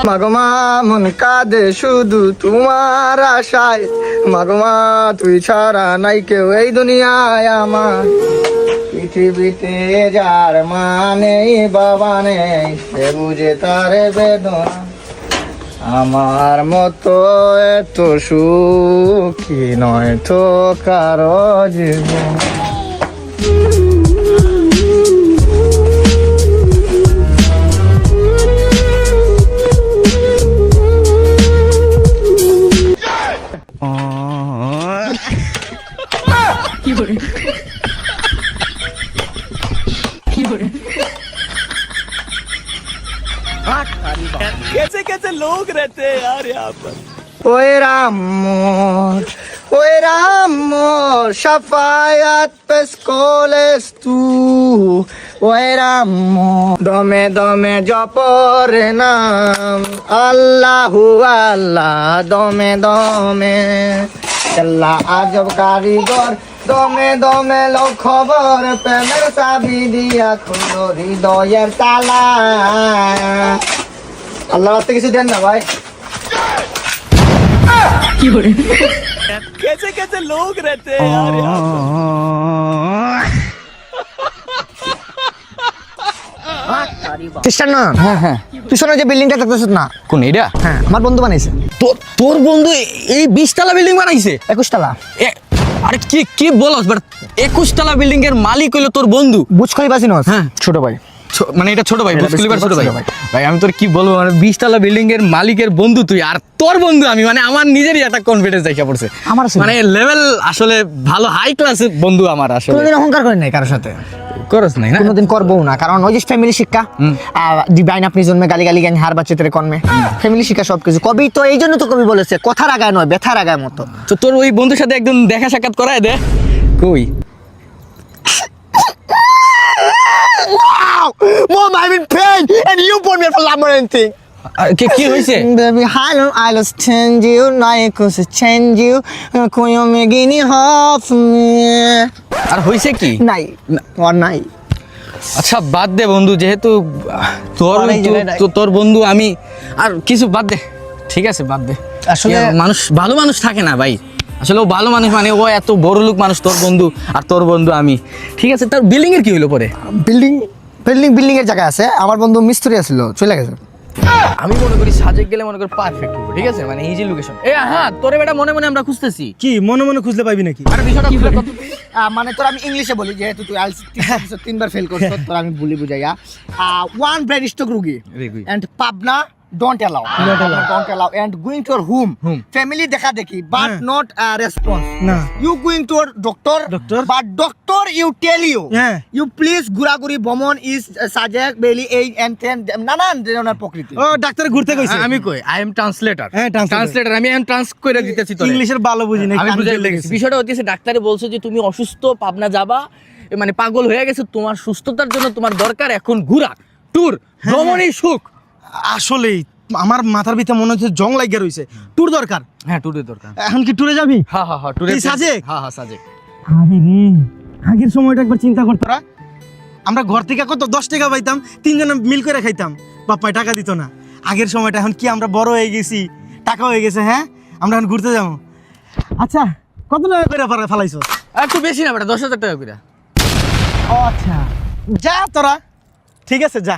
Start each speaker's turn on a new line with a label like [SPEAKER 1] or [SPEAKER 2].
[SPEAKER 1] মাগমা মন কাঁদে শুধু তোমার আশায়, মাগমা তুই ছাড়া নাই কেউ এই দুনিয়ায় আমার। পৃথিবীতে যার মানে বাবা নেই, সে বুঝে তার বেদনা। আমার মতো এত সুখী নয় তো কারো জীবন।
[SPEAKER 2] कैसे कैसे लोग रहते हैं यार यहाँ पर।
[SPEAKER 1] ওই রাম মোর শাফায়াত পেশ কোলেস তু। ওই রাম দমে দমে জপর নাম, আল্লাহু আল্লাহ দমে দমে। আল্লাহ আজব কারিগর দমে দমে লো খবর, প্রেমের চাবি দিয়া খুলো হৃদয়ের তালা। আল্লাহ রাতে কিছু দেন না ভাই।
[SPEAKER 2] कैसे कैसे लोग रहते हैं यार यहाँ पर।
[SPEAKER 1] খ্রিস্টান না?
[SPEAKER 3] হ্যাঁ হ্যাঁ,
[SPEAKER 1] পিছনে যে বিল্ডিংটা দেখতেছ না,
[SPEAKER 3] কোন এটা?
[SPEAKER 1] হ্যাঁ আমার বন্ধু বানাইছে।
[SPEAKER 3] তোর বন্ধু এই 20 তলা বিল্ডিং বানাইছে?
[SPEAKER 1] 21 তলা।
[SPEAKER 3] আরে কি কি বলস? বাট 21 তলা বিল্ডিং এর মালিক হইলো তোর বন্ধু?
[SPEAKER 1] বুঝ খলিফা চিনোস?
[SPEAKER 3] হ্যাঁ।
[SPEAKER 1] ছোট ভাই।
[SPEAKER 3] মানে এটা ছোট ভাই,
[SPEAKER 1] এটা
[SPEAKER 3] বুঝ খলিফার ছোট ভাই।
[SPEAKER 1] ছোট ভাই।
[SPEAKER 3] ভাই আমি তোর কি বলবো, মানে 20 তলা বিল্ডিং এর মালিকের বন্ধু তুই, আর তোর বন্ধু আমি, মানে আমার নিজেরই একটা কনফিডেন্স দেখা পড়ছে।
[SPEAKER 1] আমার আছে।
[SPEAKER 3] মানে লেভেল আসলে ভালো, হাই ক্লাসের বন্ধু আমার আসলে।
[SPEAKER 1] কোনোদিন অহংকার করেন নাই কারোর সাথে,
[SPEAKER 3] করস নাই না?
[SPEAKER 1] কোনোদিন করবো না, কারণ ওই যে ফ্যামিলি শিক্ষা। দিবাইন আপনি জন্মে গালি গালি জ্ঞান হার বাচ্চা তেরে কর্মে, ফ্যামিলি শিক্ষা সবকিছু। কবি তো এই জন্য তো কবি বলেছে, কথার আগায় নয় ব্যথার আগায় মতো।
[SPEAKER 3] তো তোর ওই বন্ধুর সাথে একদম দেখা সাক্ষাৎ করায় দে। কই?
[SPEAKER 1] Mom, I'm in pain and you put me for labyrinthing.
[SPEAKER 3] কি হইছে?
[SPEAKER 1] Baby, I lost change you, now I could change you. Koyo me gini half me.
[SPEAKER 3] আর হইছে কি?
[SPEAKER 1] নাই, or নাই।
[SPEAKER 3] আচ্ছা বাদ দে বন্ধু, যেহেতু তোর বন্ধু আমি, আর কিছু বাদ দে, ঠিক আছে বাদ দে।
[SPEAKER 1] আসলে
[SPEAKER 3] মানুষ ভালো মানুষ থাকে না ভাই, আসলে ও ভালো মানুষ, মানে ও এত বড় লোক মানুষ তোর বন্ধু, আর তোর বন্ধু আমি। ঠিক আছে, তার বিল্ডিং এর কি হইলো পরে?
[SPEAKER 1] বিল্ডিং এর জায়গা আছে, আমার বন্ধু মিস্ত্রি আছিল, চলে গেছে।
[SPEAKER 3] আমি মনে করি সাজেক গেলে মনে করি পারফেক্ট হবে, ঠিক আছে, মানে ইজি লোকেশন। হ্যাঁ, তোরে বেটা মনে মনে আমরা খুঁজতেছি।
[SPEAKER 4] কি মনে মনে খুঁজলে পাইবি নাকি?
[SPEAKER 3] আরে বিষয়টা খুলে কত?
[SPEAKER 1] মানে তোর আমি ইংলিশে বলি, যেহেতু তুই আইএলটিএস 3বার ফেল করছিস, তোর আমি বলি বুঝাইয়া। ওয়ান ব্রেন স্ট্রোক রোগী and Pabna don't allow and going to your home family dekha dekhi but not a response.
[SPEAKER 4] না
[SPEAKER 1] You going to your doctor but doctor you tell you
[SPEAKER 4] হ্যাঁ
[SPEAKER 1] you please guraguri bomon is sajak belly and then nanan ধরনের প্রকৃতি।
[SPEAKER 4] ও doctor ঘুরতে কইছে।
[SPEAKER 3] আমি কই I am translator.
[SPEAKER 4] হ্যাঁ,
[SPEAKER 3] translator আমি ট্রান্স করে দিতেছি তোরে।
[SPEAKER 4] ইংলিশের ভালো বুঝি না,
[SPEAKER 3] আমি বুঝাই লেগেছি। বিষয়টা হচ্ছে ডাক্তারে বলছে যে তুমি অসুস্থ, পাবনা যাবা, মানে পাগল হয়ে গেছে, তোমার সুস্থতার জন্য তোমার দরকার এখন ঘোরা, ট্যুর, ভ্রমণই সুখ।
[SPEAKER 4] আসলেই আমার মাথার ভিতরে মনে হচ্ছে জং লাগিয়ে রইছে। ট্যুর দরকার।
[SPEAKER 3] হ্যাঁ, ট্যুরের দরকার।
[SPEAKER 4] এখন কি ট্যুরে যাবি?
[SPEAKER 3] হ্যাঁ ট্যুরে।
[SPEAKER 4] এই সাজেক?
[SPEAKER 3] হ্যাঁ সাজেক।
[SPEAKER 4] আরে রে, আগের সময়টা একবার চিন্তা করতরা। আমরা ঘর থেকে কত 10 টাকা পাইতাম, তিনজনে মিল করে খাইতাম, বাপ্পাই টাকা দিত না। আগের সময়টা, এখন কি আমরা বড় হয়ে গেছি, টাকা হয়ে গেছে, হ্যাঁ আমরা এখন ঘুরতে যাবো। আচ্ছা কত টাকা করে ফালাইছো?
[SPEAKER 3] একটু বেশি না বেটা, 10,000 টাকা করে।
[SPEAKER 4] ও আচ্ছা, যা তোরা, ঠিক আছে যা।